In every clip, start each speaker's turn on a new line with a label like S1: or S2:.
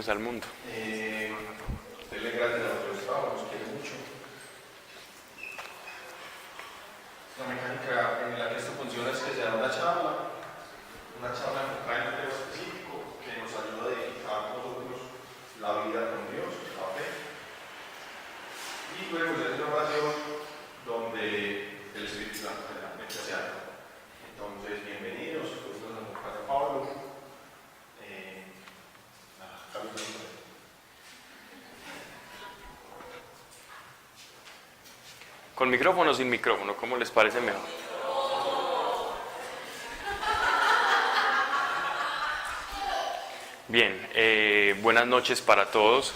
S1: bienvenidos al mundo.
S2: Denle gracias a nuestro Estado, nos quiere mucho. La mecánica en la que esto funciona es que se da una charla enfocada en un tema específico que nos ayuda a edificar nosotros la vida con Dios, la fe. Y luego se hace una oración donde el Espíritu Santo generalmente se hace. Entonces, bienvenidos, pues nos acompaña Pablo.
S1: ¿Con micrófono o sin micrófono? ¿Cómo les parece mejor? Bien, buenas noches para todos.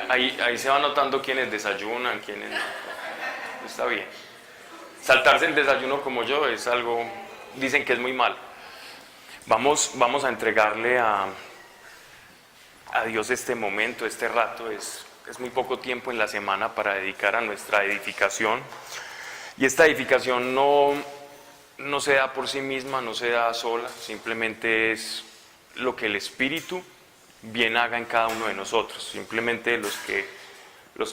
S1: Ahí se va notando quiénes desayunan, quiénes no. Está bien. Saltarse el desayuno como yo es algo, dicen que es muy malo. Vamos a entregarle a Dios este momento, este rato. Es muy poco tiempo en la semana para dedicar a nuestra edificación. Y esta edificación no se da por sí misma, no se da sola, simplemente es lo que el Espíritu bien haga en cada uno de nosotros. Simplemente los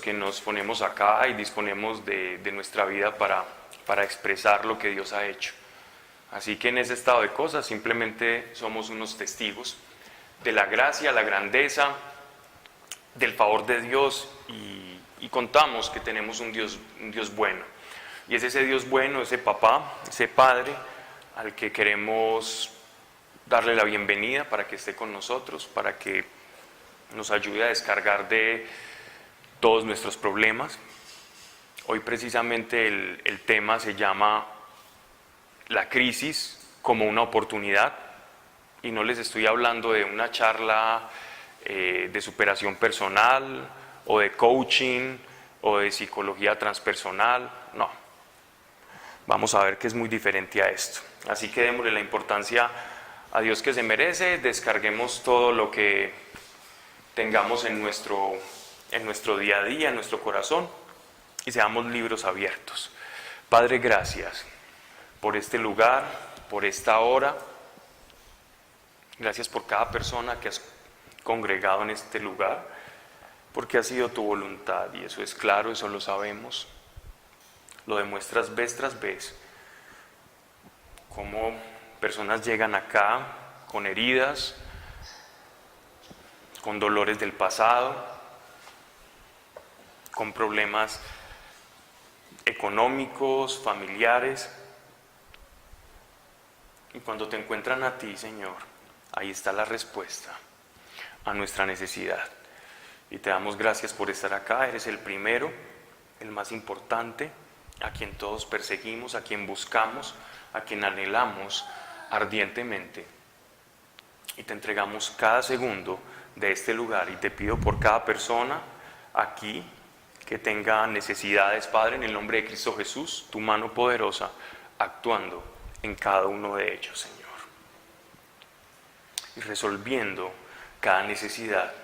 S1: que nos ponemos acá y disponemos de nuestra vida para expresar lo que Dios ha hecho. Así que en ese estado de cosas simplemente somos unos testigos de la gracia, la grandeza, del favor de Dios y contamos que tenemos un Dios bueno. Y es ese Dios bueno, ese papá, ese padre al que queremos darle la bienvenida para que esté con nosotros, para que nos ayude a descargar de todos nuestros problemas. Hoy precisamente el tema se llama la crisis como una oportunidad, y no les estoy hablando de una charla de superación personal o de coaching o de psicología transpersonal, no. Vamos a ver que es muy diferente a esto. Así que démosle la importancia a Dios que se merece, descarguemos todo lo que tengamos en nuestro día a día, en nuestro corazón, y seamos libros abiertos. Padre, gracias por este lugar, por esta hora. Gracias por cada persona que has congregado en este lugar, porque ha sido tu voluntad, y eso es claro, eso lo sabemos. Lo demuestras vez tras vez, cómo personas llegan acá con heridas, con dolores del pasado, con problemas económicos, familiares. Y cuando te encuentran a ti, Señor, ahí está la respuesta a nuestra necesidad. Y te damos gracias por estar acá. Eres el primero, el más importante, a quien todos perseguimos, a quien buscamos, a quien anhelamos ardientemente. Y te entregamos cada segundo de este lugar. Y te pido por cada persona aquí que tenga necesidades, Padre, en el nombre de Cristo Jesús, tu mano poderosa actuando en cada uno de ellos, Señor, y resolviendo cada necesidad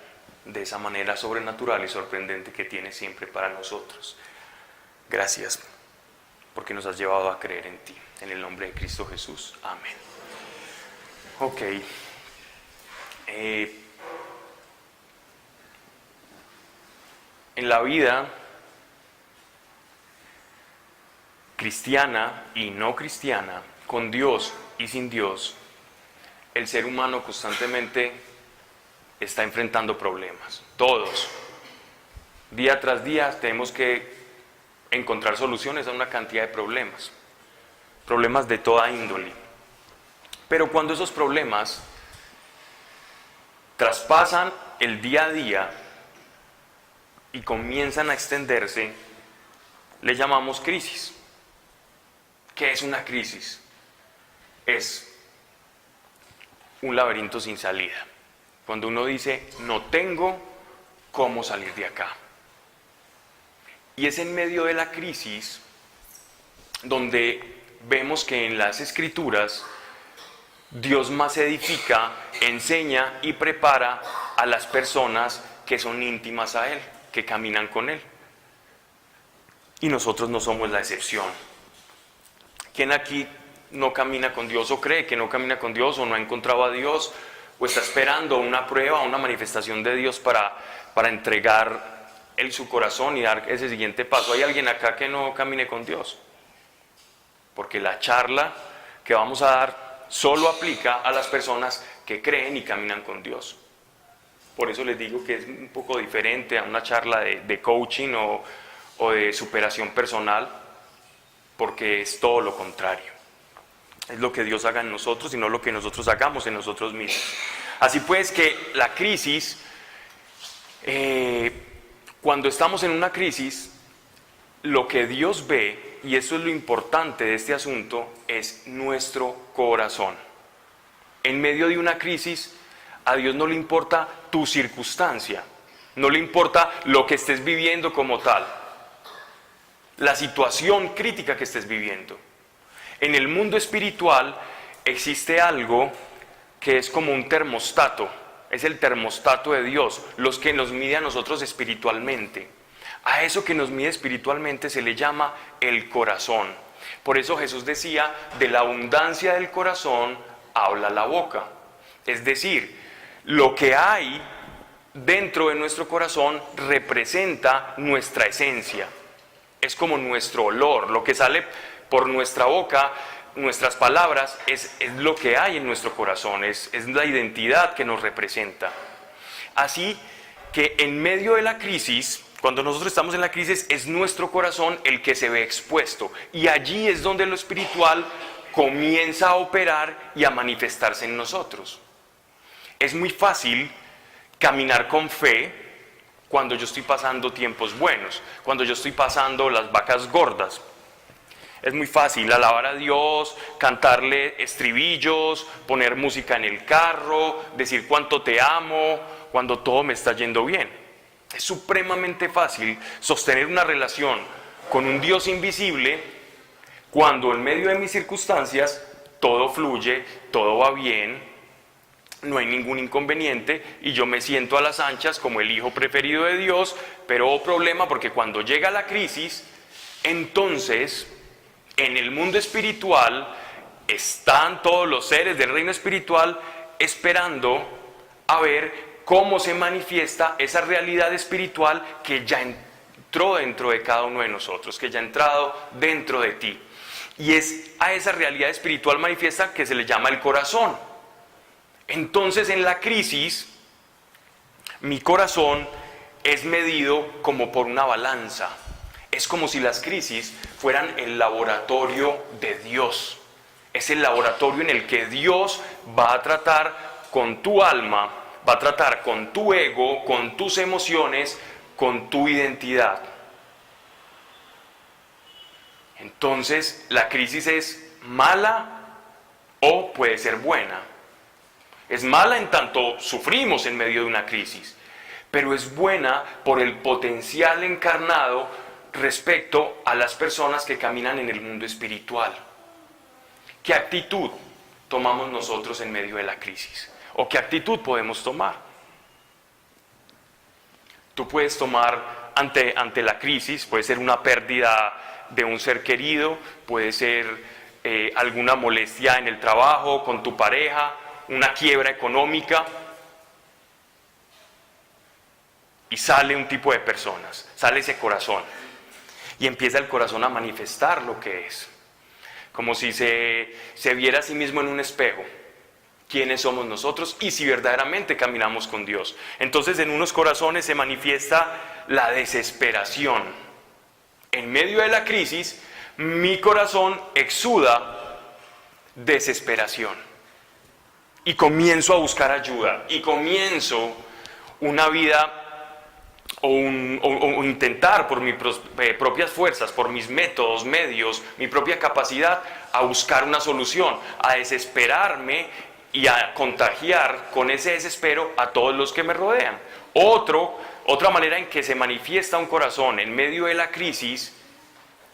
S1: de esa manera sobrenatural y sorprendente que tienes siempre para nosotros. Gracias porque nos has llevado a creer en ti, en el nombre de Cristo Jesús, amén. Ok, en la vida cristiana y no cristiana, con Dios y sin Dios, el ser humano constantemente está enfrentando problemas. Todos, día tras día, tenemos que encontrar soluciones a una cantidad de problemas de toda índole. Pero cuando esos problemas traspasan el día a día y comienzan a extenderse, le llamamos crisis. ¿Qué es una crisis? Es un laberinto sin salida. Cuando uno dice, no tengo cómo salir de acá. Y es en medio de la crisis donde vemos que en las Escrituras Dios más edifica, enseña y prepara a las personas que son íntimas a Él, que caminan con Él. Y nosotros no somos la excepción. ¿Quién aquí no camina con Dios o cree que no camina con Dios o no ha encontrado a Dios o está esperando una prueba, una manifestación de Dios para entregar su corazón y dar ese siguiente paso? ¿Hay alguien acá que no camine con Dios? Porque la charla que vamos a dar solo aplica a las personas que creen y caminan con Dios. Por eso les digo que es un poco diferente a una charla de coaching o de superación personal, porque es todo lo contrario. Es lo que Dios haga en nosotros y no lo que nosotros hagamos en nosotros mismos. Así pues que la crisis, cuando estamos en una crisis, lo que Dios ve, y eso es lo importante de este asunto, es nuestro corazón. En medio de una crisis, a Dios no le importa tu circunstancia, no le importa lo que estés viviendo como tal, la situación crítica que estés viviendo. En el mundo espiritual existe algo que es como un termostato, es el termostato de Dios, los que nos mide a nosotros espiritualmente. A eso que nos mide espiritualmente se le llama el corazón. Por eso Jesús decía, de la abundancia del corazón habla la boca. Es decir, lo que hay dentro de nuestro corazón representa nuestra esencia. Es como nuestro olor, lo que sale por nuestra boca, nuestras palabras, es lo que hay en nuestro corazón, es la identidad que nos representa. Así que en medio de la crisis, cuando nosotros estamos en la crisis, es nuestro corazón el que se ve expuesto. Y allí es donde lo espiritual comienza a operar y a manifestarse en nosotros. Es muy fácil caminar con fe cuando yo estoy pasando tiempos buenos, cuando yo estoy pasando las vacas gordas. Es muy fácil alabar a Dios, cantarle estribillos, poner música en el carro, decir cuánto te amo, cuando todo me está yendo bien. Es supremamente fácil sostener una relación con un Dios invisible cuando en medio de mis circunstancias todo fluye, todo va bien, no hay ningún inconveniente y yo me siento a las anchas como el hijo preferido de Dios, pero problema porque cuando llega la crisis, entonces en el mundo espiritual están todos los seres del reino espiritual esperando a ver cómo se manifiesta esa realidad espiritual que ya entró dentro de cada uno de nosotros, que ya ha entrado dentro de ti. Y es a esa realidad espiritual manifiesta que se le llama el corazón. Entonces en la crisis, mi corazón es medido como por una balanza. Es como si las crisis fueran el laboratorio de Dios. Es el laboratorio en el que Dios va a tratar con tu alma, va a tratar con tu ego, con tus emociones, con tu identidad. Entonces, la crisis es mala o puede ser buena. Es mala en tanto sufrimos en medio de una crisis, pero es buena por el potencial encarnado respecto a las personas que caminan en el mundo espiritual. ¿Qué actitud tomamos nosotros en medio de la crisis? ¿O qué actitud podemos tomar? Tú puedes tomar ante la crisis, puede ser una pérdida de un ser querido, puede ser alguna molestia en el trabajo, con tu pareja, una quiebra económica, y sale un tipo de personas, sale ese corazón, y empieza el corazón a manifestar lo que es, como si se viera a sí mismo en un espejo, quiénes somos nosotros y si verdaderamente caminamos con Dios. Entonces en unos corazones se manifiesta la desesperación. En medio de la crisis, mi corazón exuda desesperación. Y comienzo a buscar ayuda. Y comienzo una vida o intentar por mis propias fuerzas, por mis métodos, medios, mi propia capacidad, a buscar una solución, a desesperarme y a contagiar con ese desespero a todos los que me rodean. Otra manera en que se manifiesta un corazón en medio de la crisis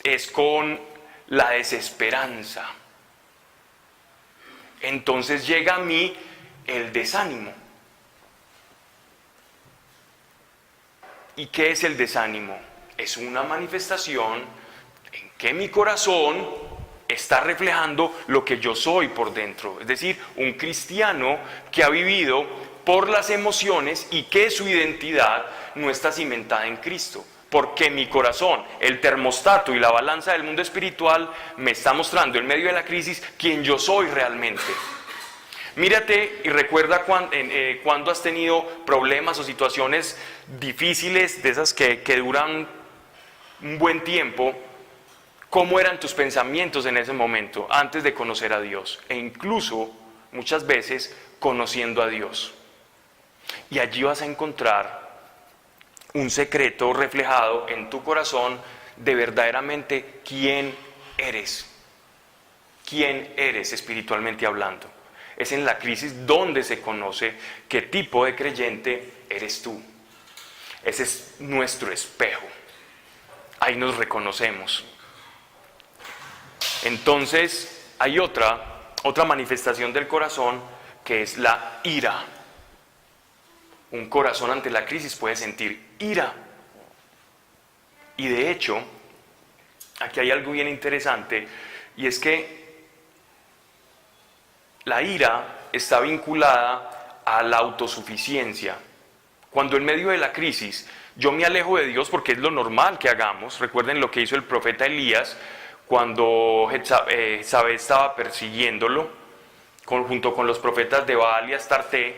S1: es con la desesperanza. Entonces llega a mí el desánimo. ¿Y qué es el desánimo? Es una manifestación en que mi corazón está reflejando lo que yo soy por dentro. Es decir, un cristiano que ha vivido por las emociones y que su identidad no está cimentada en Cristo. Porque mi corazón, el termostato y la balanza del mundo espiritual me está mostrando en medio de la crisis quién yo soy realmente. Mírate y recuerda cuando has tenido problemas o situaciones difíciles, de esas que duran un buen tiempo. ¿Cómo eran tus pensamientos en ese momento antes de conocer a Dios? E incluso, muchas veces, conociendo a Dios. Y allí vas a encontrar un secreto reflejado en tu corazón de verdaderamente quién eres. ¿Quién eres espiritualmente hablando? Es en la crisis donde se conoce qué tipo de creyente eres tú. Ese es nuestro espejo. Ahí nos reconocemos. Entonces, hay otra manifestación del corazón que es la ira. Un corazón ante la crisis puede sentir ira. Y de hecho, aquí hay algo bien interesante, y es que la ira está vinculada a la autosuficiencia. Cuando en medio de la crisis yo me alejo de Dios, porque es lo normal que hagamos, recuerden lo que hizo el profeta Elías cuando Jezabel estaba persiguiéndolo, junto con los profetas de Baal y Astarte,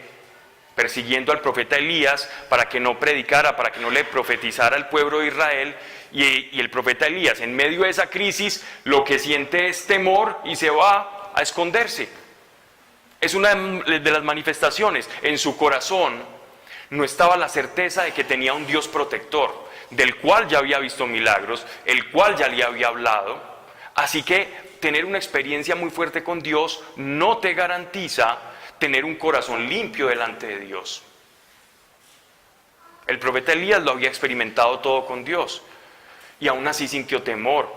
S1: persiguiendo al profeta Elías para que no predicara, para que no le profetizara al pueblo de Israel, y el profeta Elías en medio de esa crisis lo que siente es temor y se va a esconderse. Es una de las manifestaciones. En su corazón no estaba la certeza de que tenía un Dios protector, del cual ya había visto milagros, el cual ya le había hablado. Así que tener una experiencia muy fuerte con Dios no te garantiza tener un corazón limpio delante de Dios. El profeta Elías lo había experimentado todo con Dios y aún así sintió temor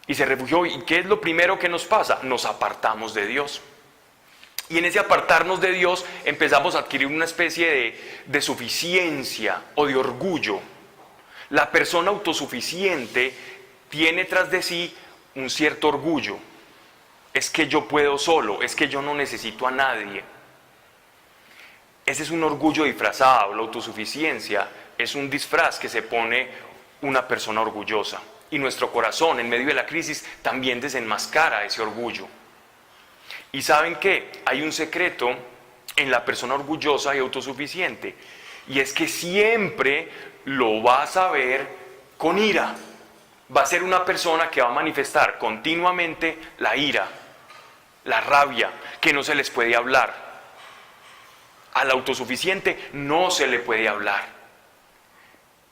S1: y se refugió. ¿Y qué es lo primero que nos pasa? Nos apartamos de Dios. Y en ese apartarnos de Dios empezamos a adquirir una especie de suficiencia o de orgullo. La persona autosuficiente tiene tras de sí un cierto orgullo. Es que yo puedo solo, es que yo no necesito a nadie. Ese es un orgullo disfrazado. La autosuficiencia es un disfraz que se pone una persona orgullosa. Y nuestro corazón en medio de la crisis también desenmascara ese orgullo. Y ¿saben qué? Hay un secreto en la persona orgullosa y autosuficiente, y es que siempre lo vas a ver con ira. Va a ser una persona que va a manifestar continuamente la ira, la rabia, que no se les puede hablar. Al autosuficiente no se le puede hablar.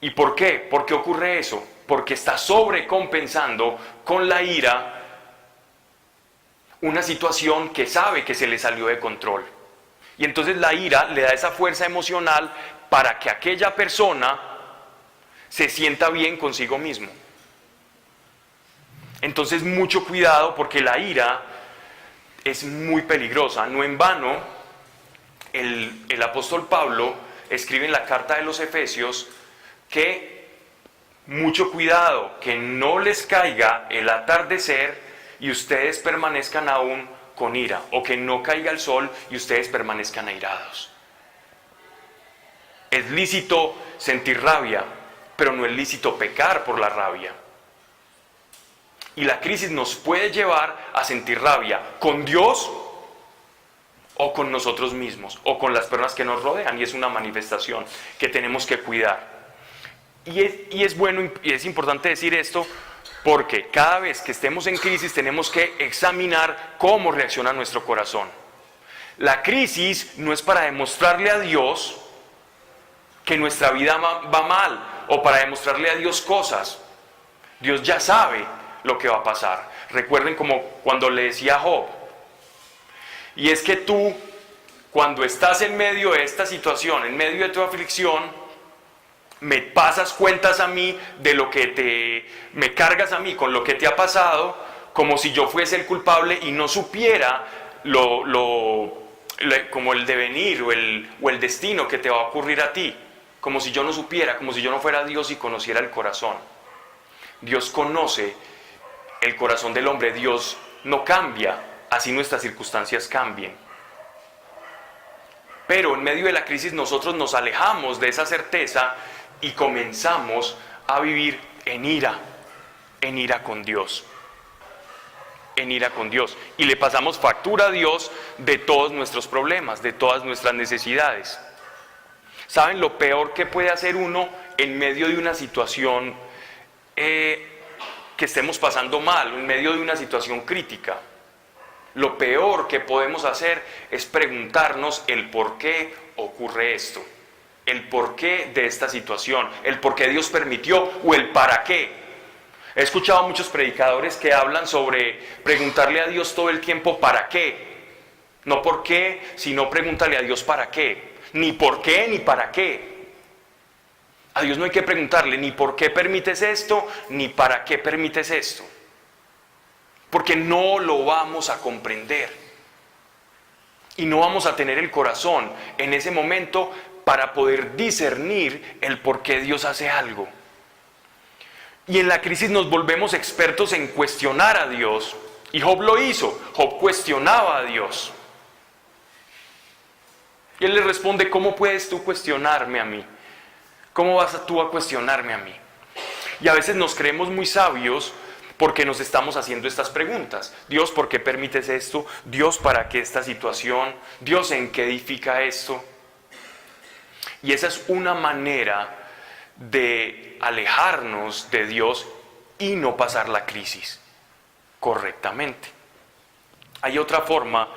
S1: ¿Y por qué? ¿Por qué ocurre eso? Porque está sobrecompensando con la ira una situación que sabe que se le salió de control. Y entonces la ira le da esa fuerza emocional para que aquella persona se sienta bien consigo mismo. Entonces mucho cuidado, porque la ira es muy peligrosa. No en vano el apóstol Pablo escribe en la carta de los Efesios que mucho cuidado, que no les caiga el atardecer y ustedes permanezcan aún con ira, o que no caiga el sol y ustedes permanezcan airados. Es lícito sentir rabia, pero no es lícito pecar por la rabia. Y la crisis nos puede llevar a sentir rabia con Dios o con nosotros mismos o con las personas que nos rodean, y es una manifestación que tenemos que cuidar. Y es bueno y es importante decir esto, porque cada vez que estemos en crisis tenemos que examinar cómo reacciona nuestro corazón. La crisis no es para demostrarle a Dios que nuestra vida va mal, o para demostrarle a Dios cosas. Dios ya sabe lo que va a pasar. Recuerden como cuando le decía a Job, y es que tú, cuando estás en medio de esta situación, en medio de tu aflicción, me pasas cuentas a mí de lo que me cargas a mí con lo que te ha pasado, como si yo fuese el culpable y no supiera como el devenir o el destino que te va a ocurrir a ti, como si yo no supiera, como si yo no fuera Dios y conociera el corazón. Dios conoce el corazón del hombre. Dios no cambia, así nuestras circunstancias cambien. Pero en medio de la crisis nosotros nos alejamos de esa certeza y comenzamos a vivir en ira con Dios. En ira con Dios. Y le pasamos factura a Dios de todos nuestros problemas, de todas nuestras necesidades. ¿Saben lo peor que puede hacer uno en medio de una situación que estemos pasando mal, en medio de una situación crítica? Lo peor que podemos hacer es preguntarnos el por qué ocurre esto, el por qué de esta situación, el por qué Dios permitió o el para qué. He escuchado a muchos predicadores que hablan sobre preguntarle a Dios todo el tiempo para qué. No por qué, sino pregúntale a Dios para qué. Ni por qué ni para qué. A Dios no hay que preguntarle ni por qué permites esto, ni para qué permites esto. Porque no lo vamos a comprender. Y no vamos a tener el corazón en ese momento para poder discernir el por qué Dios hace algo. Y en la crisis nos volvemos expertos en cuestionar a Dios. Y Job lo hizo. Job cuestionaba a Dios. Y él le responde: ¿cómo puedes tú cuestionarme a mí? ¿Cómo vas tú a cuestionarme a mí? Y a veces nos creemos muy sabios porque nos estamos haciendo estas preguntas. Dios, ¿por qué permites esto? Dios, ¿para qué esta situación? Dios, ¿en qué edifica esto? Y esa es una manera de alejarnos de Dios y no pasar la crisis correctamente. Hay otra forma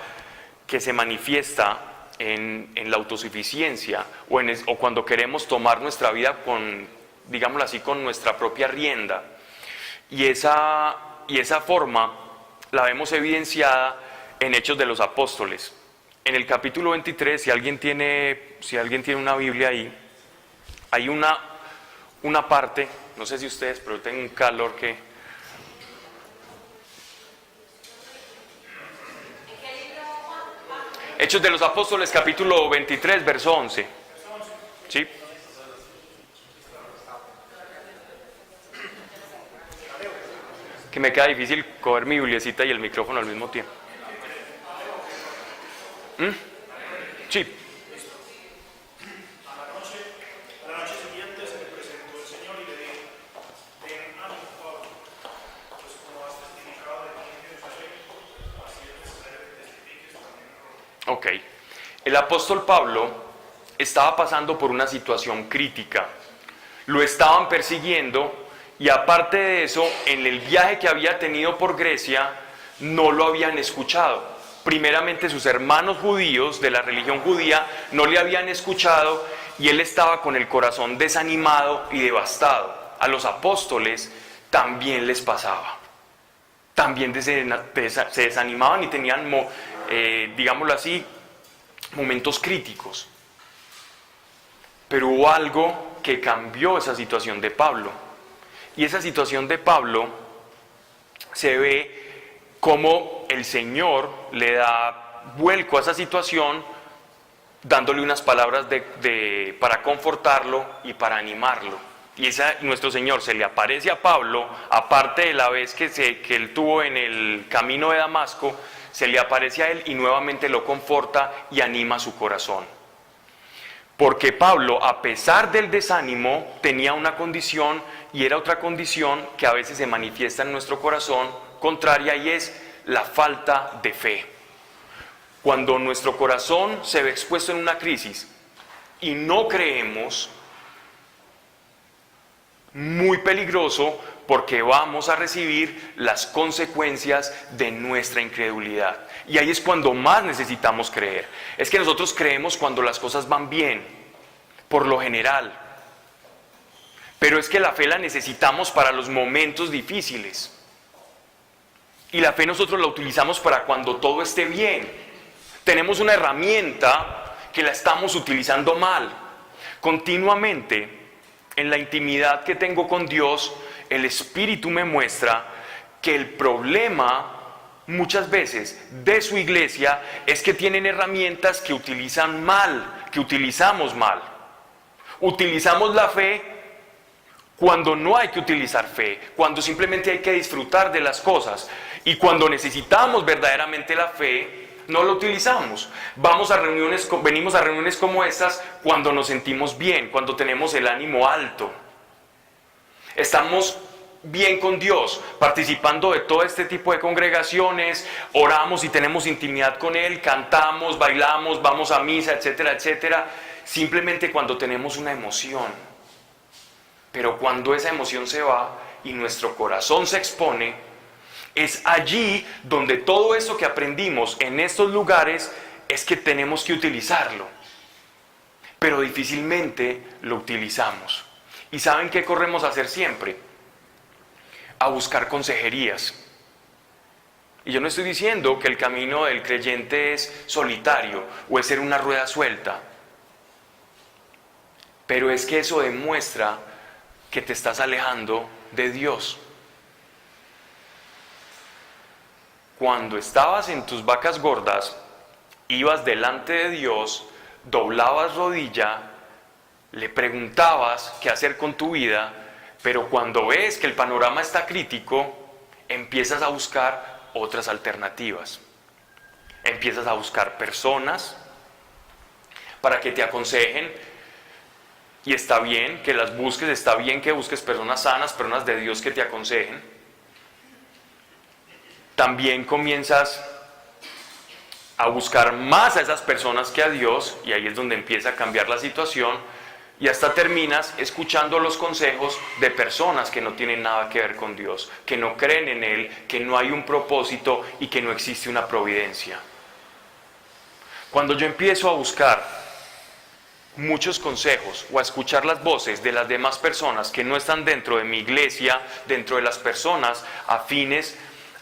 S1: que se manifiesta en la autosuficiencia o cuando queremos tomar nuestra vida con, digámoslo así, con nuestra propia rienda. Y esa forma la vemos evidenciada en Hechos de los Apóstoles. En el capítulo 23, si alguien tiene una Biblia ahí, hay una parte, no sé si ustedes, pero yo tengo un calor que... Hechos de los Apóstoles, capítulo 23, verso 11. ¿Sí? Que me queda difícil coger mi bibliecita y el micrófono al mismo tiempo. Sí.
S3: A la noche siguiente se le presentó el Señor y le dijo: ven ánimo, Pablo, pues como has testificado de mí en Jerusalén, así es necesario que testifiques también en Roma.
S1: Ok. El apóstol Pablo estaba pasando por una situación crítica. Lo estaban persiguiendo y aparte de eso, en el viaje que había tenido por Grecia, no lo habían escuchado. Primeramente sus hermanos judíos de la religión judía no le habían escuchado y él estaba con el corazón desanimado y devastado. A los apóstoles también les pasaba. También se desanimaban y tenían, digámoslo así, momentos críticos. Pero hubo algo que cambió esa situación de Pablo. Y esa situación de Pablo se ve como el Señor le da vuelco a esa situación, dándole unas palabras para confortarlo y para animarlo. Y nuestro Señor se le aparece a Pablo, aparte de la vez que él tuvo en el camino de Damasco, se le aparece a él y nuevamente lo conforta y anima su corazón. Porque Pablo, a pesar del desánimo, tenía una condición, y era otra condición que a veces se manifiesta en nuestro corazón, contraria, y es la falta de fe. Cuando nuestro corazón se ve expuesto en una crisis y no creemos, muy peligroso, porque vamos a recibir las consecuencias de nuestra incredulidad. Y ahí es cuando más necesitamos creer. Es que nosotros creemos cuando las cosas van bien, por lo general. Pero es que la fe la necesitamos para los momentos difíciles. Y la fe nosotros la utilizamos para cuando todo esté bien. Tenemos una herramienta que la estamos utilizando mal. Continuamente, en la intimidad que tengo con Dios, el Espíritu me muestra que el problema muchas veces de su iglesia es que tienen herramientas que utilizan mal, que utilizamos mal. Utilizamos la fe cuando no hay que utilizar fe, cuando simplemente hay que disfrutar de las cosas. Y cuando necesitamos verdaderamente la fe, no la utilizamos. Venimos a reuniones como estas cuando nos sentimos bien, cuando tenemos el ánimo alto. Estamos bien con Dios, participando de todo este tipo de congregaciones, oramos y tenemos intimidad con Él, cantamos, bailamos, vamos a misa, etcétera, etcétera, simplemente cuando tenemos una emoción. Pero cuando esa emoción se va y nuestro corazón se expone, es allí donde todo eso que aprendimos en estos lugares es que tenemos que utilizarlo. Pero difícilmente lo utilizamos. ¿Y saben qué corremos a hacer siempre? A buscar consejerías. Y yo no estoy diciendo que el camino del creyente es solitario o es ser una rueda suelta. Pero es que eso demuestra que te estás alejando de Dios. Cuando estabas en tus vacas gordas, ibas delante de Dios, doblabas rodilla, le preguntabas qué hacer con tu vida, pero cuando ves que el panorama está crítico, empiezas a buscar otras alternativas. Empiezas a buscar personas para que te aconsejen. Y está bien que las busques, está bien que busques personas sanas, personas de Dios que te aconsejen. También comienzas a buscar más a esas personas que a Dios, y ahí es donde empieza a cambiar la situación, y hasta terminas escuchando los consejos de personas que no tienen nada que ver con Dios, que no creen en Él, que no hay un propósito y que no existe una providencia. Cuando yo empiezo a buscar muchos consejos o a escuchar las voces de las demás personas que no están dentro de mi iglesia, dentro de las personas afines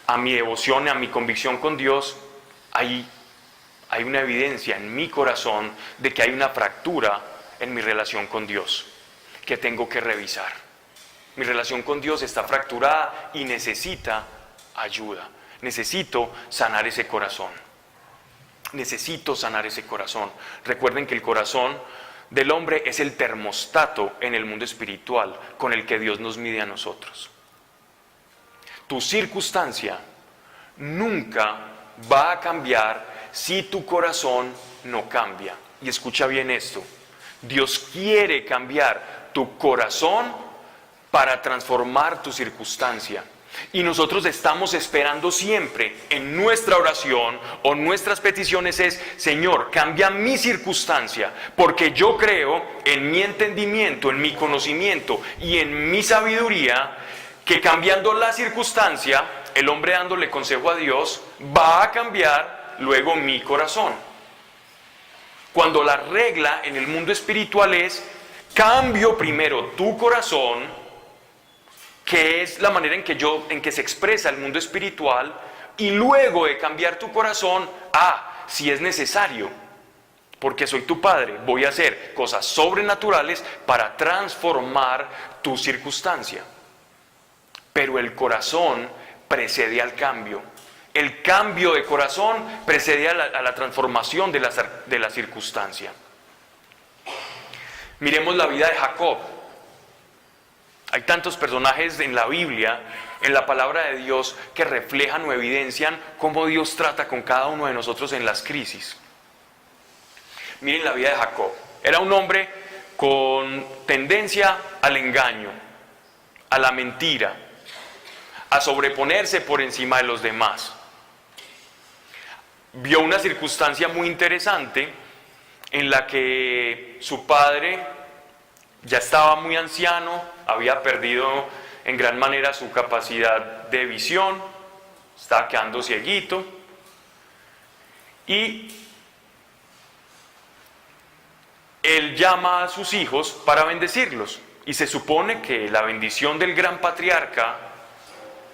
S1: a mi devoción, a mi convicción con Dios, hay una evidencia en mi corazón de que hay una fractura en mi relación con Dios que tengo que revisar. Mi relación con Dios está fracturada y necesita ayuda. Necesito sanar ese corazón. Necesito sanar ese corazón. Recuerden que el corazón del hombre es el termostato en el mundo espiritual con el que Dios nos mide a nosotros. Tu circunstancia nunca va a cambiar si tu corazón no cambia. Y escucha bien esto. Dios quiere cambiar tu corazón para transformar tu circunstancia. Y nosotros estamos esperando siempre en nuestra oración o nuestras peticiones es: Señor, cambia mi circunstancia, porque yo creo en mi entendimiento, en mi conocimiento y en mi sabiduría, que cambiando la circunstancia, el hombre dándole consejo a Dios, va a cambiar luego mi corazón. Cuando la regla en el mundo espiritual es: cambio primero tu corazón, que es la manera en que se expresa el mundo espiritual, y luego de cambiar tu corazón, si es necesario, porque soy tu padre, voy a hacer cosas sobrenaturales para transformar tu circunstancia. Pero el corazón precede al cambio. El cambio de corazón precede a la transformación de la circunstancia. Miremos la vida de Jacob. Hay tantos personajes en la Biblia, en la palabra de Dios, que reflejan o evidencian cómo Dios trata con cada uno de nosotros en las crisis. Miren la vida de Jacob. Era un hombre con tendencia al engaño, a la mentira, a sobreponerse por encima de los demás. Vio una circunstancia muy interesante en la que su padre ya estaba muy anciano, había perdido en gran manera su capacidad de visión, estaba quedando cieguito, y él llama a sus hijos para bendecirlos. Y se supone que la bendición del gran patriarca,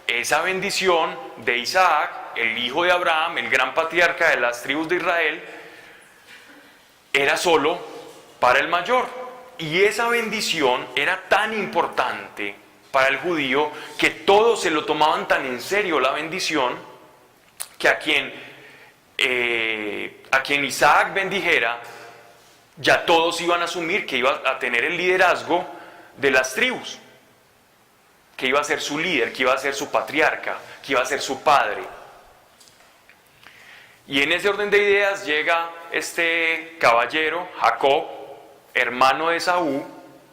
S1: esa bendición de Isaac, el hijo de Abraham, el gran patriarca de las tribus de Israel, era solo para el mayor. Y esa bendición era tan importante para el judío que todos se lo tomaban tan en serio la bendición, que a quien Isaac bendijera, ya todos iban a asumir que iba a tener el liderazgo de las tribus. que iba a ser su líder, que iba a ser su patriarca, que iba a ser su padre. Y en ese orden de ideas llega este caballero, Jacob, hermano de Esaú,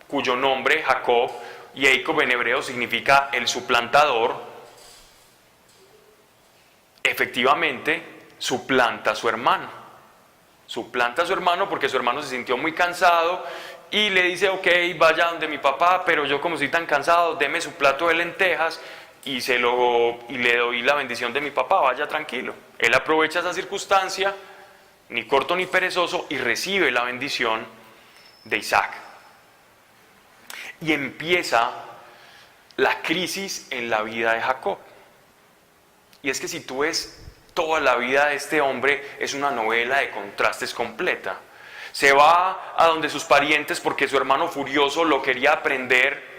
S1: cuyo nombre, Jacob, y Jacob en hebreo significa el suplantador. Efectivamente, suplanta a su hermano. Suplanta a su hermano porque su hermano se sintió muy cansado y le dice, ok, vaya donde mi papá, pero yo como estoy tan cansado, deme su plato de lentejas y le doy la bendición de mi papá, vaya tranquilo. Él aprovecha esa circunstancia, ni corto ni perezoso, y recibe la bendición de Isaac. Y empieza la crisis en la vida de Jacob. Y es que si tú ves toda la vida de este hombre, es una novela de contrastes completa. Se va a donde sus parientes porque su hermano furioso lo quería aprender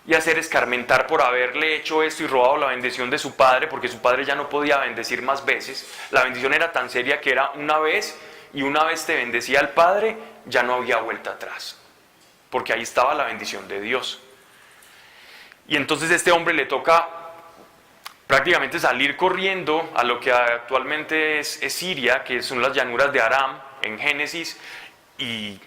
S1: y hacer escarmentar por haberle hecho esto y robado la bendición de su padre, porque su padre ya no podía bendecir más veces. La bendición era tan seria que era una vez, y una vez te bendecía el padre, ya no había vuelta atrás, porque ahí estaba la bendición de Dios. Y entonces a este hombre le toca prácticamente salir corriendo a lo que actualmente es Siria, que son las llanuras de Aram, en Génesis, y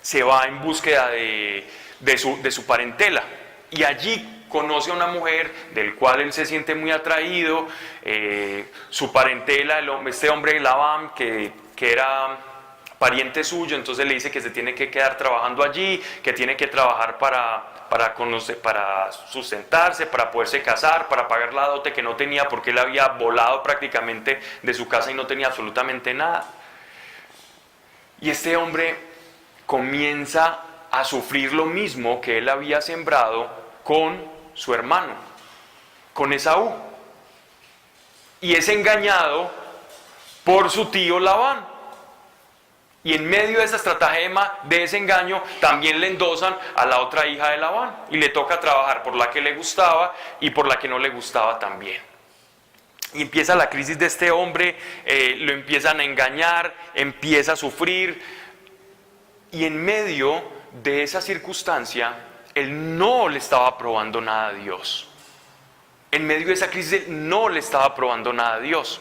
S1: se va en búsqueda de su parentela. Y allí conoce a una mujer del cual él se siente muy atraído, su parentela, este hombre Labán, que era pariente suyo, entonces le dice que se tiene que quedar trabajando allí, que tiene que trabajar para sustentarse, para poderse casar, para pagar la dote que no tenía, porque él había volado prácticamente de su casa y no tenía absolutamente nada. Y este hombre comienza a sufrir lo mismo que él había sembrado con su hermano, con Esaú, y es engañado por su tío Labán. Y en medio de esa estratagema de ese engaño también le endosan a la otra hija de Labán y le toca trabajar por la que le gustaba y por la que no le gustaba también. Y empieza la crisis de este hombre, lo empiezan a engañar, empieza a sufrir, y en medio de esa circunstancia él no le estaba probando nada a Dios. En medio de esa crisis él no le estaba probando nada a Dios.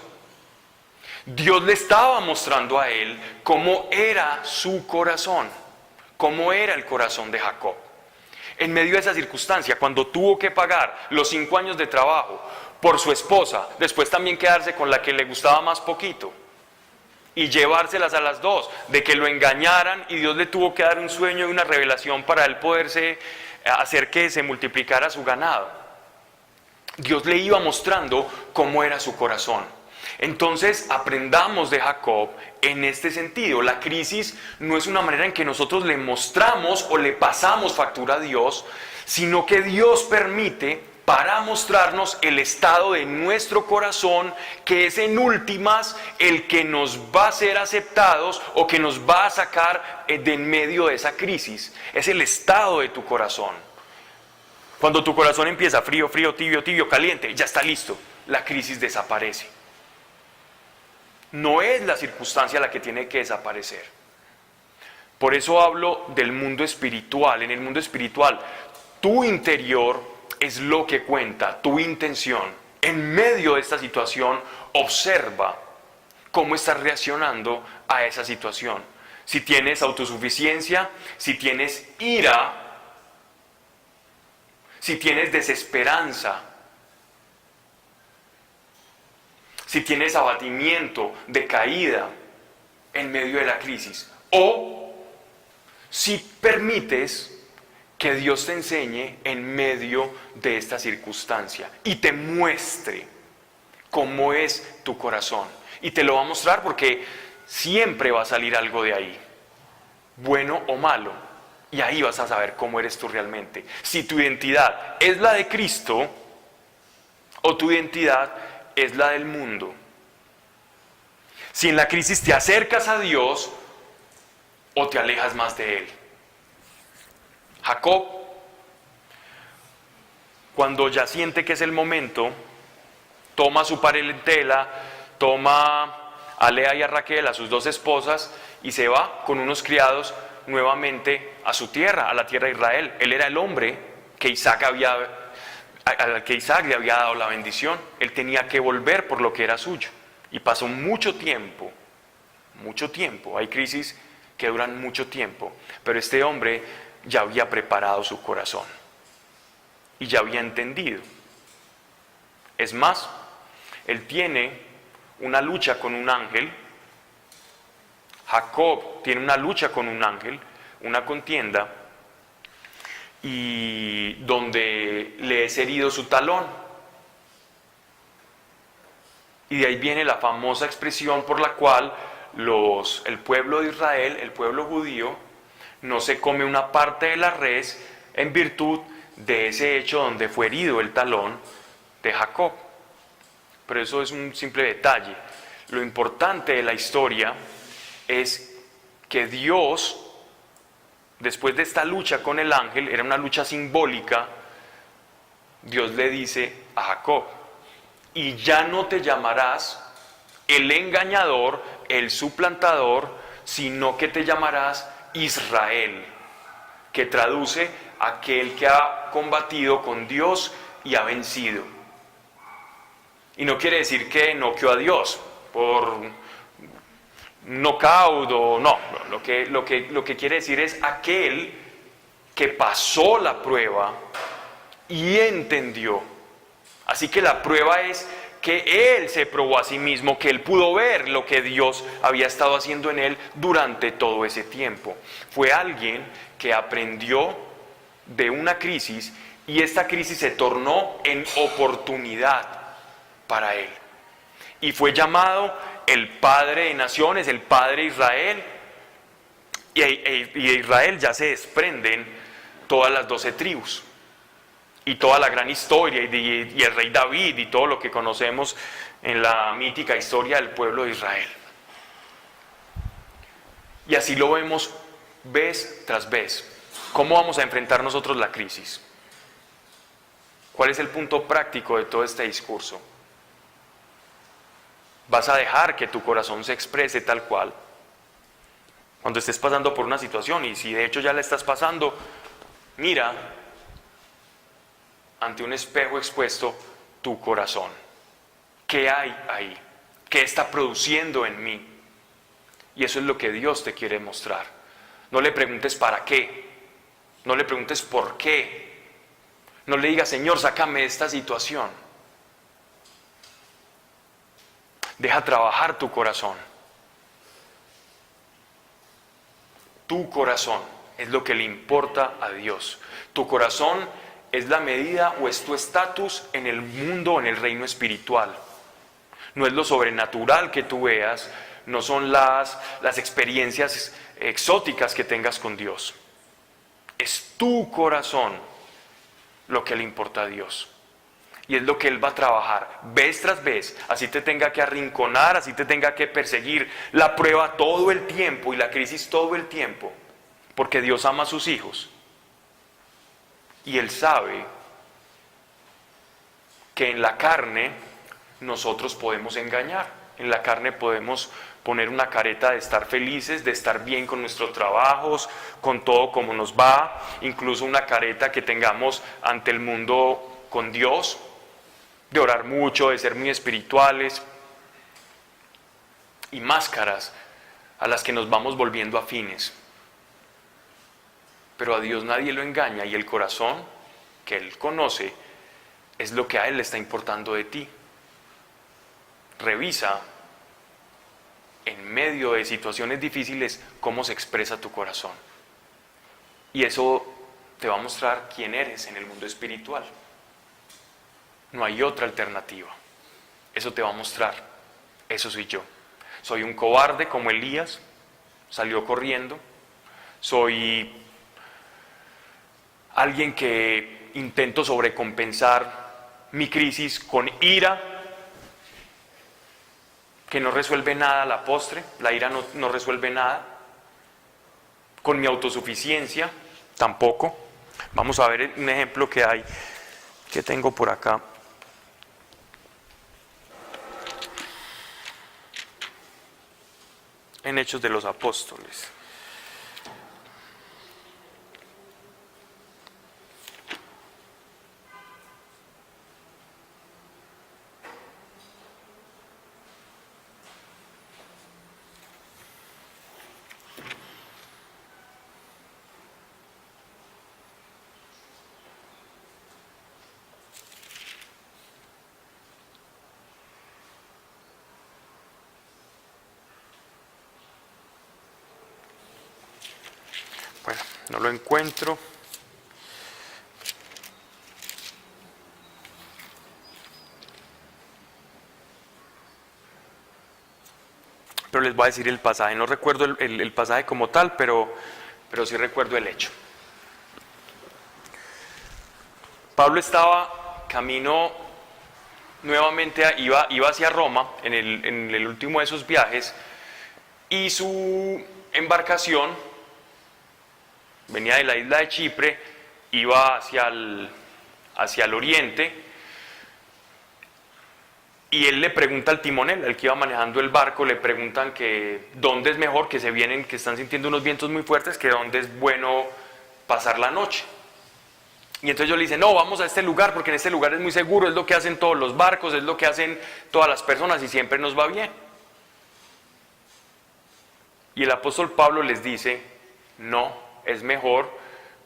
S1: Dios le estaba mostrando a él cómo era su corazón, cómo era el corazón de Jacob. En medio de esa circunstancia, cuando tuvo que pagar los 5 años de trabajo por su esposa, después también quedarse con la que le gustaba más poquito y llevárselas a las dos, de que lo engañaran, y Dios le tuvo que dar un sueño y una revelación para él poderse hacer que se multiplicara su ganado. Dios le iba mostrando cómo era su corazón. Entonces aprendamos de Jacob en este sentido. La crisis no es una manera en que nosotros le mostramos o le pasamos factura a Dios, sino que Dios permite para mostrarnos el estado de nuestro corazón, que es en últimas el que nos va a ser aceptados o que nos va a sacar de en medio de esa crisis. Es el estado de tu corazón. Cuando tu corazón empieza frío, frío, tibio, tibio, caliente, ya está listo, la crisis desaparece. No es la circunstancia la que tiene que desaparecer. Por eso hablo del mundo espiritual. En el mundo espiritual, tu interior es lo que cuenta, tu intención. En medio de esta situación, observa cómo estás reaccionando a esa situación. Si tienes autosuficiencia, si tienes ira, si tienes desesperanza, si tienes abatimiento, decaída en medio de la crisis, o si permites que Dios te enseñe en medio de esta circunstancia y te muestre cómo es tu corazón. Y te lo va a mostrar porque siempre va a salir algo de ahí, bueno o malo, y ahí vas a saber cómo eres tú realmente. Si tu identidad es la de Cristo o tu identidad es la del mundo. Si en la crisis te acercas a Dios o te alejas más de Él. Jacob, cuando ya siente que es el momento, toma su parentela, toma a Lea y a Raquel, a sus 2 esposas, y se va con unos criados nuevamente a su tierra, a la tierra de Israel. Él era el hombre que Isaac al que Isaac le había dado la bendición. Él tenía que volver por lo que era suyo. Y pasó mucho tiempo. Hay crisis que duran mucho tiempo, pero este hombre ya había preparado su corazón y ya había entendido. Es más, él tiene una lucha con un ángel. Jacob tiene una lucha con un ángel, una contienda, y donde le es herido su talón. Y de ahí viene la famosa expresión por la cual el pueblo de Israel, el pueblo judío, no se come una parte de la res en virtud de ese hecho donde fue herido el talón de Jacob. Pero eso es un simple detalle. Lo importante de la historia es que Dios, después de esta lucha con el ángel, era una lucha simbólica, Dios le dice a Jacob: y ya no te llamarás el engañador, el suplantador, sino que te llamarás Israel, que traduce aquel que ha combatido con Dios y ha vencido. Y no quiere decir que noqueó a Dios por knockout o no. Lo que quiere decir es aquel que pasó la prueba y entendió. Así que la prueba es que él se probó a sí mismo, que él pudo ver lo que Dios había estado haciendo en él durante todo ese tiempo. Fue alguien que aprendió de una crisis y esta crisis se tornó en oportunidad para él. Y fue llamado el Padre de Naciones, el Padre de Israel. Y de Israel ya se desprenden todas las 12 tribus. Y toda la gran historia, y el rey David, y todo lo que conocemos en la mítica historia del pueblo de Israel. Y así lo vemos vez tras vez. ¿Cómo vamos a enfrentar nosotros la crisis? ¿Cuál es el punto práctico de todo este discurso? ¿Vas a dejar que tu corazón se exprese tal cual? Cuando estés pasando por una situación, y si de hecho ya la estás pasando, mira ante un espejo expuesto tu corazón. ¿Qué hay ahí? ¿Qué está produciendo en mí? Y eso es lo que Dios te quiere mostrar. No le preguntes para qué. No le preguntes por qué. No le digas: Señor, sácame de esta situación. Deja trabajar tu corazón. Tu corazón es lo que le importa a Dios. Tu corazón es la medida o es tu estatus en el mundo, en el reino espiritual. No es lo sobrenatural que tú veas, no son las experiencias exóticas que tengas con Dios. Es tu corazón lo que le importa a Dios. Y es lo que Él va a trabajar vez tras vez, así te tenga que arrinconar, así te tenga que perseguir la prueba todo el tiempo y la crisis todo el tiempo, porque Dios ama a sus hijos. Y Él sabe que en la carne nosotros podemos engañar. En la carne podemos poner una careta de estar felices, de estar bien con nuestros trabajos, con todo como nos va, incluso una careta que tengamos ante el mundo con Dios, de orar mucho, de ser muy espirituales, y máscaras a las que nos vamos volviendo afines. Pero a Dios nadie lo engaña, y el corazón que Él conoce es lo que a Él le está importando de ti. Revisa en medio de situaciones difíciles cómo se expresa tu corazón. Y eso te va a mostrar quién eres en el mundo espiritual. No hay otra alternativa. Eso te va a mostrar. Eso soy yo. Soy un cobarde como Elías, salió corriendo. Soy alguien que intento sobrecompensar mi crisis con ira, que no resuelve nada a la postre. La ira no resuelve nada. Con mi autosuficiencia tampoco. Vamos a ver un ejemplo que tengo por acá. En Hechos de los Apóstoles. no lo encuentro. Pero les voy a decir el pasaje. No recuerdo el pasaje como tal, pero sí recuerdo el hecho. Pablo estaba camino nuevamente, iba hacia Roma en el último de sus viajes, y su embarcación venía de la isla de Chipre, iba hacia el oriente, y él le pregunta al timonel, al que iba manejando el barco, le preguntan que dónde es mejor, que están sintiendo unos vientos muy fuertes, que dónde es bueno pasar la noche. Y entonces yo le dice, no, vamos a este lugar porque en este lugar es muy seguro, es lo que hacen todos los barcos, es lo que hacen todas las personas y siempre nos va bien. Y el apóstol Pablo les dice, no, es mejor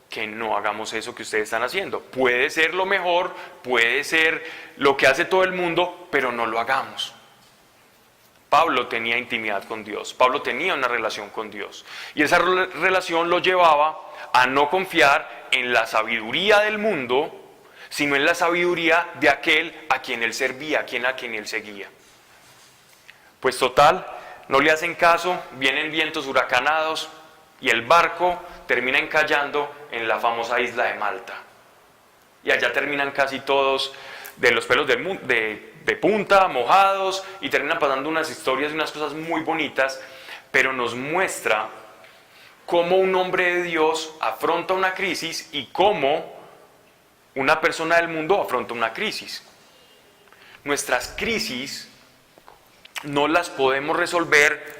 S1: que no hagamos eso que ustedes están haciendo. Puede ser lo mejor, puede ser lo que hace todo el mundo, pero no lo hagamos. Pablo tenía intimidad con Dios, Pablo tenía una relación con Dios. Y esa relación lo llevaba a no confiar en la sabiduría del mundo, sino en la sabiduría de aquel a quien él servía, a quien él seguía. Pues total, no le hacen caso, vienen vientos huracanados y el barco termina encallando en la famosa isla de Malta. Y allá terminan casi todos de los pelos de punta, mojados, y terminan pasando unas historias y unas cosas muy bonitas, pero nos muestra cómo un hombre de Dios afronta una crisis y cómo una persona del mundo afronta una crisis. Nuestras crisis no las podemos resolver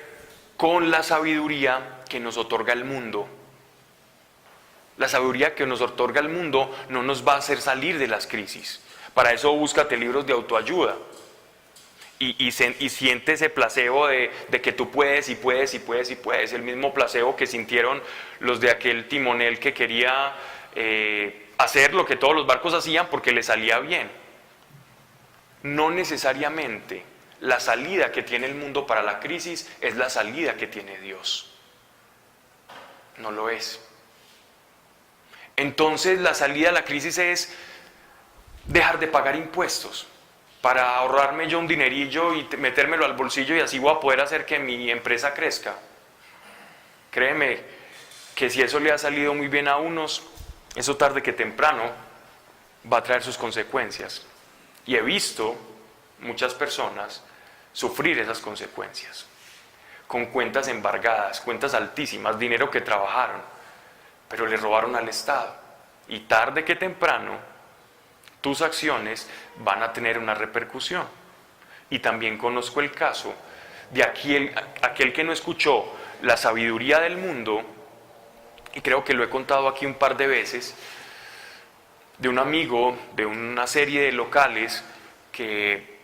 S1: con la sabiduría que nos otorga el mundo. La sabiduría que nos otorga el mundo no nos va a hacer salir de las crisis. Para eso búscate libros de autoayuda y siente ese placebo de que tú puedes y puedes y puedes y puedes. El mismo placebo que sintieron los de aquel timonel que quería hacer lo que todos los barcos hacían porque le salía bien. No necesariamente la salida que tiene el mundo para la crisis es la salida que tiene Dios. No lo es. Entonces la salida a la crisis es dejar de pagar impuestos para ahorrarme yo un dinerillo y metérmelo al bolsillo, y así voy a poder hacer que mi empresa crezca. Créeme que si eso le ha salido muy bien a unos, eso tarde que temprano va a traer sus consecuencias. Y he visto muchas personas sufrir esas consecuencias, con cuentas embargadas, cuentas altísimas, dinero que trabajaron, pero le robaron al Estado. Y tarde que temprano, tus acciones van a tener una repercusión. Y también conozco el caso de aquel que no escuchó la sabiduría del mundo, y creo que lo he contado aquí un par de veces, de un amigo de una serie de locales que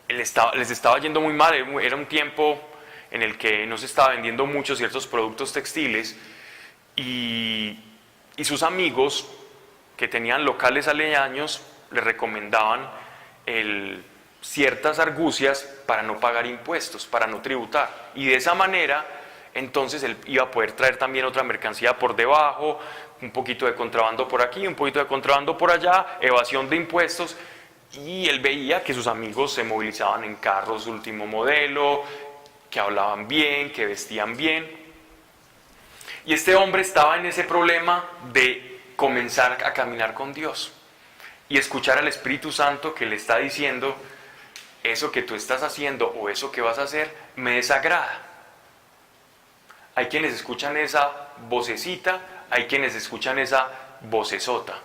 S1: les estaba yendo muy mal. Era un tiempo en el que no se estaba vendiendo mucho ciertos productos textiles, y sus amigos que tenían locales aledaños le recomendaban ciertas argucias para no pagar impuestos, para no tributar, y de esa manera entonces él iba a poder traer también otra mercancía por debajo, un poquito de contrabando por aquí, un poquito de contrabando por allá, evasión de impuestos. Y él veía que sus amigos se movilizaban en carros último modelo, que hablaban bien, que vestían bien. Y este hombre estaba en ese problema de comenzar a caminar con Dios y escuchar al Espíritu Santo que le está diciendo: eso que tú estás haciendo o eso que vas a hacer me desagrada. Hay quienes escuchan esa vocecita, hay quienes escuchan esa vocesota.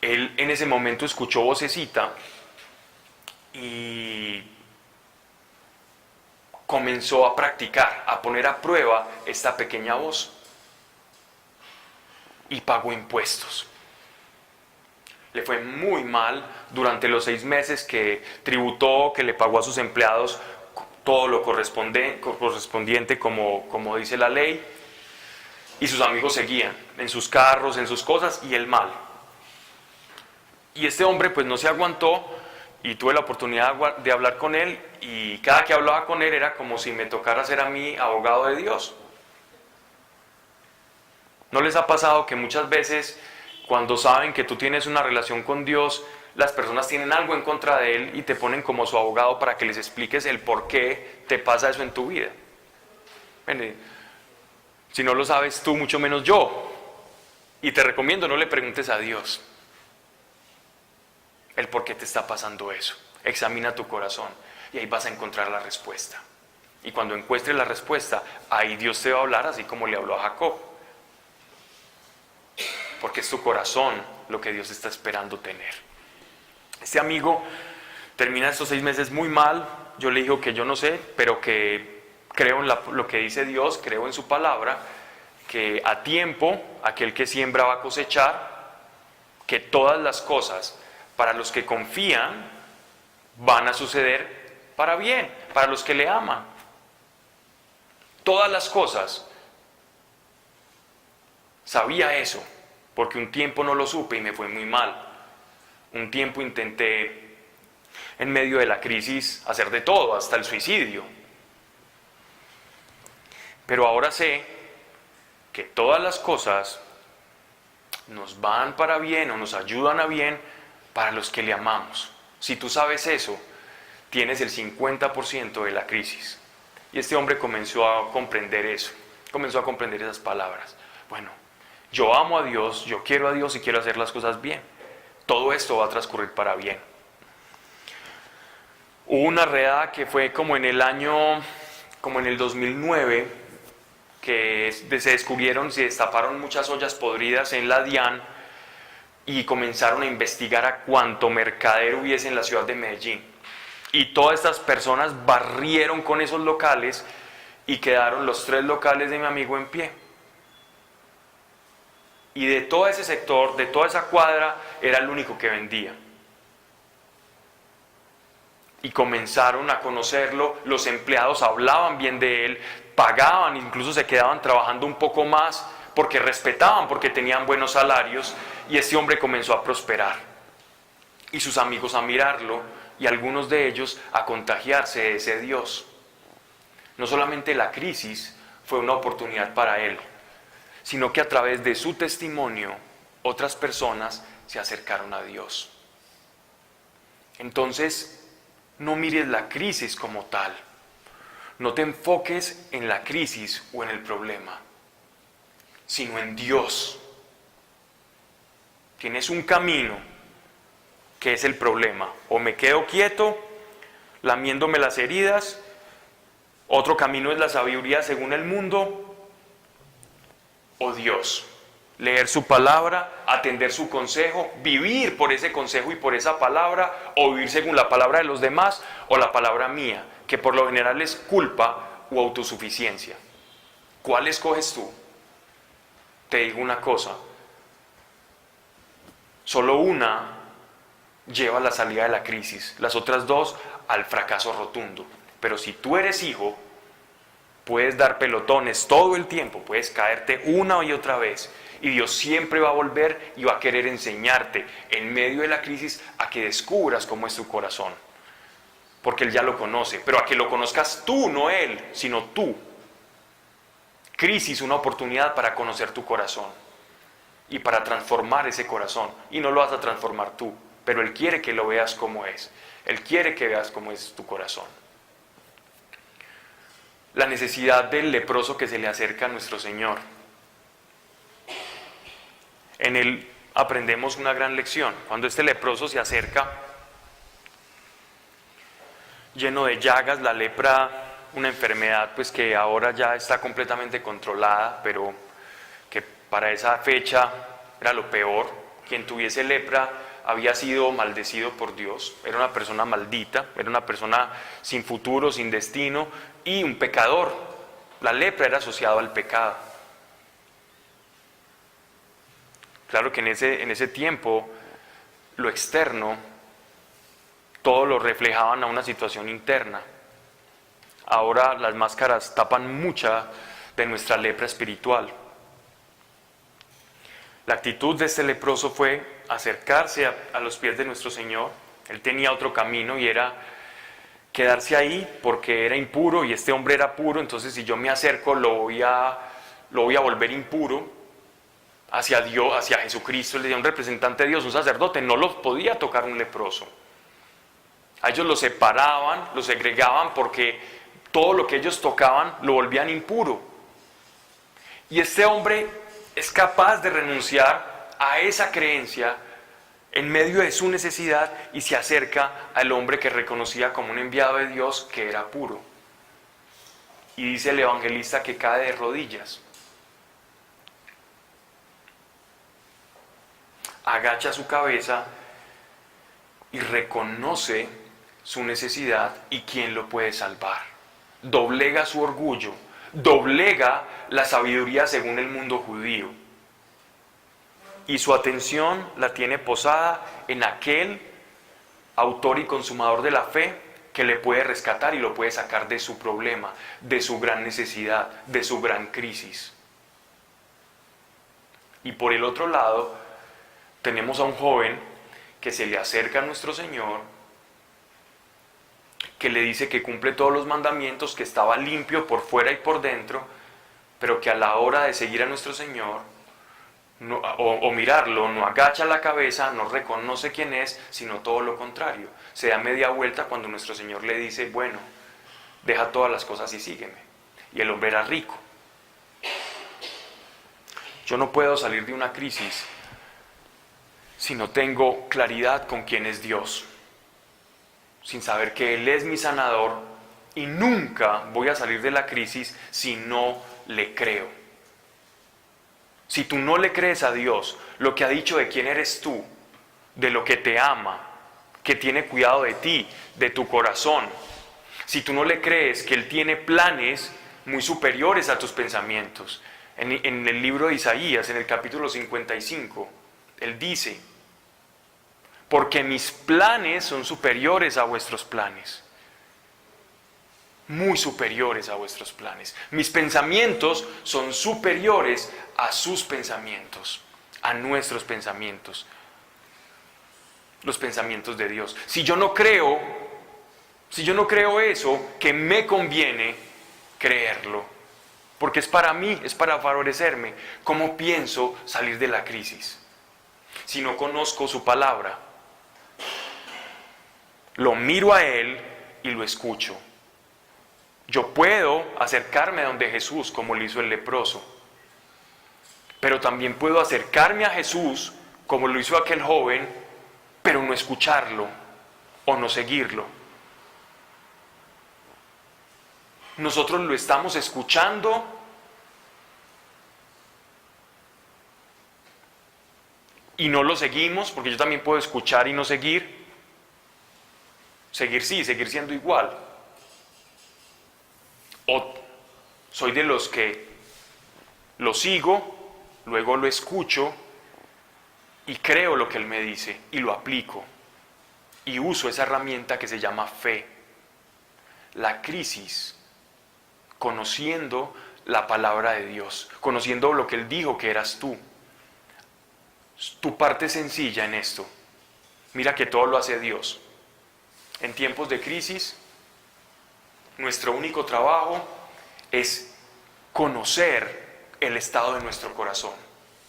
S1: Él en ese momento escuchó vocecita y comenzó a practicar, a poner a prueba esta pequeña voz, y pagó impuestos. Le fue muy mal durante los 6 meses que tributó, que le pagó a sus empleados todo lo correspondiente como dice la ley, y sus amigos seguían en sus carros, en sus cosas, y él mal. Y este hombre pues no se aguantó, y tuve la oportunidad de hablar con él, y cada que hablaba con él era como si me tocara ser a mí abogado de Dios. ¿No les ha pasado que muchas veces cuando saben que tú tienes una relación con Dios, las personas tienen algo en contra de Él y te ponen como su abogado para que les expliques el por qué te pasa eso en tu vida? Si no lo sabes tú, mucho menos yo. Y te recomiendo, no le preguntes a Dios el por qué te está pasando eso. Examina tu corazón y ahí vas a encontrar la respuesta. Y cuando encuentres la respuesta, ahí Dios te va a hablar así como le habló a Jacob. Porque es tu corazón lo que Dios está esperando tener. Este amigo termina estos 6 meses muy mal. Yo le digo que yo no sé, pero que creo en lo que dice Dios, creo en su palabra, que a tiempo aquel que siembra va a cosechar, que todas las cosas para los que confían van a suceder para bien, para los que le aman. Todas las cosas. Sabía eso, porque un tiempo no lo supe y me fue muy mal. Un tiempo intenté, en medio de la crisis, hacer de todo, hasta el suicidio. Pero ahora sé que todas las cosas nos van para bien o nos ayudan a bien para los que le amamos. Si tú sabes eso, tienes el 50% de la crisis. Y este hombre comenzó a comprender eso, comenzó a comprender esas palabras. Bueno, yo amo a Dios, yo quiero a Dios y quiero hacer las cosas bien. Todo esto va a transcurrir para bien. Hubo una redada que fue como en el 2009, que se descubrieron, se destaparon muchas ollas podridas en la DIAN y comenzaron a investigar a cuánto mercader hubiese en la ciudad de Medellín. Y todas estas personas barrieron con esos locales y quedaron los 3 locales de mi amigo en pie. Y de todo ese sector, de toda esa cuadra, era el único que vendía. Y comenzaron a conocerlo, los empleados hablaban bien de él, pagaban, incluso se quedaban trabajando un poco más, porque respetaban, porque tenían buenos salarios, y este hombre comenzó a prosperar. Y sus amigos a mirarlo, y algunos de ellos a contagiarse de ese Dios. No solamente la crisis fue una oportunidad para él, sino que a través de su testimonio, otras personas se acercaron a Dios. Entonces, no mires la crisis como tal. No te enfoques en la crisis o en el problema, sino en Dios. Tienes un camino que es el problema. O me quedo quieto, lamiéndome las heridas. Otro camino es la sabiduría según el mundo. O Dios. Leer su palabra, atender su consejo, vivir por ese consejo y por esa palabra, o vivir según la palabra de los demás o la palabra mía, que por lo general es culpa o autosuficiencia. ¿Cuál escoges tú? Te digo una cosa, solo una lleva a la salida de la crisis, las otras 2 al fracaso rotundo. Pero si tú eres hijo, puedes dar pelotones todo el tiempo, puedes caerte una y otra vez, y Dios siempre va a volver y va a querer enseñarte en medio de la crisis a que descubras cómo es tu corazón, porque Él ya lo conoce, pero a que lo conozcas tú, no Él, sino tú. Crisis, una oportunidad para conocer tu corazón y para transformar ese corazón, y no lo vas a transformar tú, pero Él quiere que lo veas como es, Él quiere que veas cómo es tu corazón. La necesidad del leproso que se le acerca a nuestro Señor. En él aprendemos una gran lección. Cuando este leproso se acerca, lleno de llagas, la lepra, una enfermedad pues que ahora ya está completamente controlada, pero que para esa fecha era lo peor. Quien tuviese lepra había sido maldecido por Dios, era una persona maldita, era una persona sin futuro, sin destino y un pecador. La lepra era asociada al pecado. Claro que en ese tiempo lo externo, todo lo reflejaban a una situación interna. Ahora las máscaras tapan mucha de nuestra lepra espiritual. La actitud de este leproso fue acercarse a los pies de nuestro Señor. Él tenía otro camino y era quedarse ahí porque era impuro y este hombre era puro, entonces si yo me acerco lo voy a volver impuro. hacia Dios, hacia Jesucristo, él decía un representante de Dios, un sacerdote, no los podía tocar un leproso. A ellos los separaban, los segregaban porque todo lo que ellos tocaban lo volvían impuro. Y este hombre es capaz de renunciar a esa creencia en medio de su necesidad y se acerca al hombre que reconocía como un enviado de Dios que era puro. Y dice el evangelista que cae de rodillas. Agacha su cabeza y reconoce su necesidad y quién lo puede salvar. Doblega su orgullo, doblega la sabiduría según el mundo judío. Y su atención la tiene posada en aquel autor y consumador de la fe que le puede rescatar y lo puede sacar de su problema, de su gran necesidad, de su gran crisis. Y por el otro lado, tenemos a un joven que se le acerca a nuestro Señor, que le dice que cumple todos los mandamientos, que estaba limpio por fuera y por dentro, pero que a la hora de seguir a nuestro Señor, o mirarlo, no agacha la cabeza, no reconoce quién es, sino todo lo contrario. Se da media vuelta cuando nuestro Señor le dice, bueno, deja todas las cosas y sígueme. Y el hombre era rico. Yo no puedo salir de una crisis si no tengo claridad con quién es Dios, sin saber que Él es mi sanador, y nunca voy a salir de la crisis si no le creo. Si tú no le crees a Dios lo que ha dicho de quién eres tú, de lo que te ama, que tiene cuidado de ti, de tu corazón, si tú no le crees que Él tiene planes muy superiores a tus pensamientos, en el libro de Isaías, en el capítulo 55, Él dice, porque mis planes son superiores a vuestros planes, muy superiores a vuestros planes. Mis pensamientos son superiores a sus pensamientos, a nuestros pensamientos, los pensamientos de Dios. Si yo no creo eso, que me conviene creerlo, porque es para mí, es para favorecerme, ¿cómo pienso salir de la crisis? Si no conozco su palabra, lo miro a Él y lo escucho. Yo puedo acercarme a donde Jesús, como lo hizo el leproso, pero también puedo acercarme a Jesús, como lo hizo aquel joven, pero no escucharlo o no seguirlo. Nosotros lo estamos escuchando y no lo seguimos, porque yo también puedo escuchar y no seguir. Seguir sí, seguir siendo igual. O soy de los que lo sigo, luego lo escucho y creo lo que Él me dice y lo aplico. Y uso esa herramienta que se llama fe. La crisis, conociendo la palabra de Dios, conociendo lo que Él dijo que eras tú. Tu parte sencilla en esto. Mira que todo lo hace Dios. En tiempos de crisis, nuestro único trabajo es conocer el estado de nuestro corazón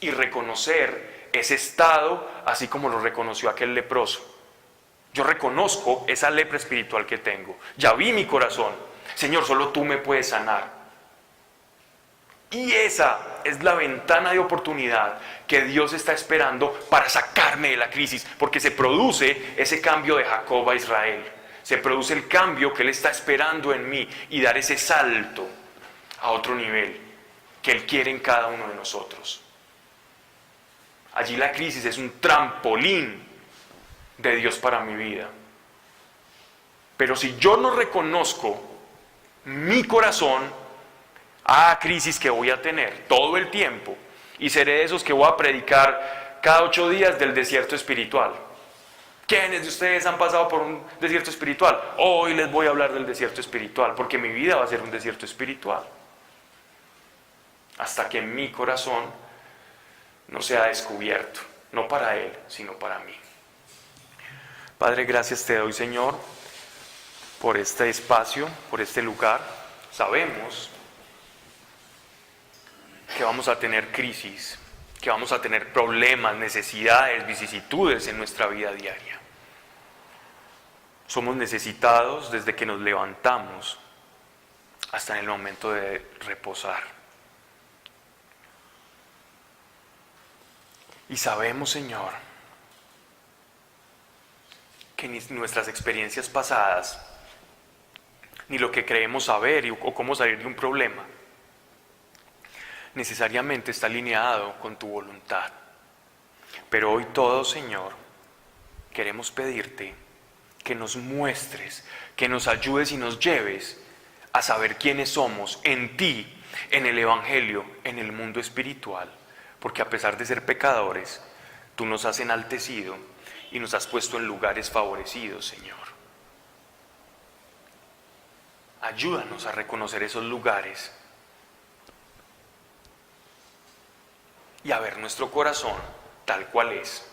S1: y reconocer ese estado así como lo reconoció aquel leproso. Yo reconozco esa lepra espiritual que tengo. Ya vi mi corazón. Señor, solo tú me puedes sanar. Y esa es la ventana de oportunidad que Dios está esperando para sacarme de la crisis, porque se produce ese cambio de Jacob a Israel. Se produce el cambio que Él está esperando en mí y dar ese salto a otro nivel que Él quiere en cada uno de nosotros. Allí la crisis es un trampolín de Dios para mi vida. Pero si yo no reconozco mi corazón, crisis que voy a tener todo el tiempo, y seré de esos que voy a predicar cada 8 días del desierto espiritual. ¿Quiénes de ustedes han pasado por un desierto espiritual? Hoy les voy a hablar del desierto espiritual, porque mi vida va a ser un desierto espiritual. Hasta que mi corazón no sea descubierto, no para Él, sino para mí. Padre, gracias te doy, Señor, por este espacio, por este lugar. Sabemos que vamos a tener crisis que vamos a tener problemas, necesidades, vicisitudes en nuestra vida diaria. Somos necesitados desde que nos levantamos hasta en el momento de reposar. Y sabemos, Señor, que ni nuestras experiencias pasadas, ni lo que creemos saber o cómo salir de un problema, necesariamente está alineado con tu voluntad. Pero hoy todos, Señor, queremos pedirte que nos muestres, que nos ayudes y nos lleves a saber quiénes somos en ti, en el Evangelio, en el mundo espiritual. Porque a pesar de ser pecadores, tú nos has enaltecido y nos has puesto en lugares favorecidos, Señor. Ayúdanos a reconocer esos lugares y a ver nuestro corazón tal cual es,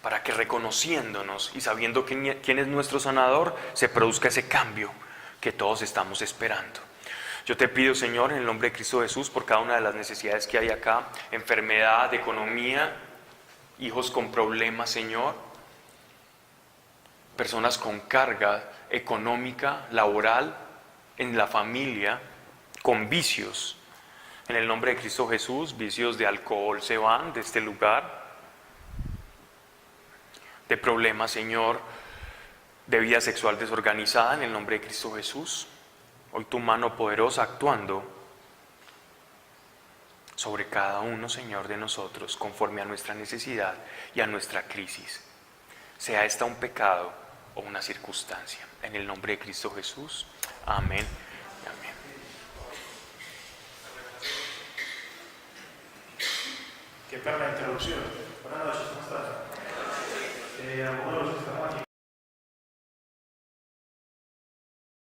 S1: para que reconociéndonos y sabiendo quién es nuestro sanador, se produzca ese cambio que todos estamos esperando. Yo te pido, Señor, en el nombre de Cristo Jesús, por cada una de las necesidades que hay acá, enfermedad, economía, hijos con problemas, Señor, personas con carga económica, laboral, en la familia, con vicios. En el nombre de Cristo Jesús, vicios de alcohol se van de este lugar, de problemas, Señor, de vida sexual desorganizada, en el nombre de Cristo Jesús. Hoy tu mano poderosa actuando sobre cada uno, Señor, de nosotros, conforme a nuestra necesidad y a nuestra crisis. Sea esta un pecado o una circunstancia. En el nombre de Cristo Jesús. Amén. Amén.
S3: Qué pena la interrupción. Buenas noches, ¿cómo estás? Algunos de los